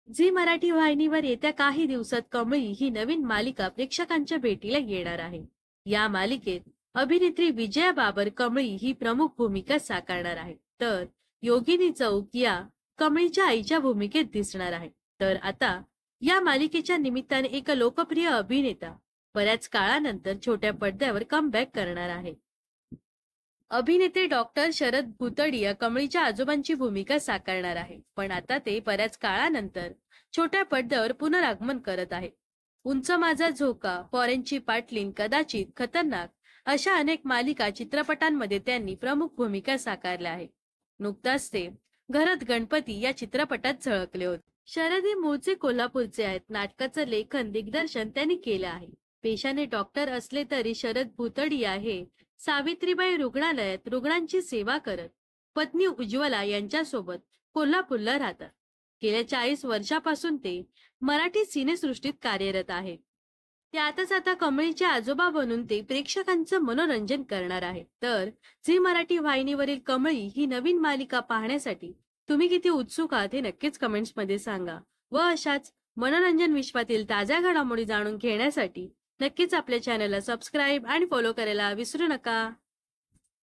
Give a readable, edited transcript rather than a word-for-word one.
Zee Marathi वाहिनीवर येत्या काही दिवसात कमळी ही नवीन मालिका प्रेक्षकांच्या भेटीला येणार आहे. या मालिकेत अभिनेत्री विजया बाबर कमळी ही प्रमुख भूमिका साकारणार आहे, तर योगिनी चौक या कमळीच्या आईच्या भूमिकेत दिसणार आहे. तर आता या मालिकेच्या निमित्ताने एक लोकप्रिय अभिनेता बऱ्याच काळानंतर छोट्या पडद्यावर कमबॅक करणार आहे. अभिनेते डॉक्टर शरद भुतडिया कमळीच्या आजोबांची भूमिका साकारणार आहे, पण आता ते बऱ्याच काळानंतर छोट्या पडद्यावर पुनरागमन करत आहे. उंच माझा झोका, फॉरेनची पाटलीन, कदाचित, खतरनाक अशा अनेक मालिका चित्रपटांमध्ये त्यांनी प्रमुख भूमिका साकारल्या आहेत. नुकताच ते घरात गणपती या चित्रपटात झळकले होते. शरद हे मूळचे कोल्हापूरचे आहेत. नाटकाचं लेखन दिग्दर्शन त्यांनी केलं आहे. पेशाने डॉक्टर असले तरी शरद भुतडिया हे सावित्रीबाई रुग्णालयात रुग्णांची सेवा करत पत्नी उज्ज्वला यांच्यासोबत कोल्हापूरला राहतात. गेल्या 40 वर्षापासून ते मराठी सिनेसृष्टीत कार्यरत आहेत. त्यातच आता कमळीचे आजोबा बनून ते प्रेक्षकांचं मनोरंजन करणार आहेत. तर झी मराठी वाहिनीवरील कमळी ही नवीन मालिका पाहण्यासाठी तुम्ही किती उत्सुक आहात हे नक्कीच कमेंट्स मध्ये सांगा. व अशाच मनोरंजन विश्वातील ताज्या घडामोडी जाणून घेण्यासाठी नक्कीच आपल्या चॅनलला सबस्क्राईब आणि फॉलो करायला विसरू नका.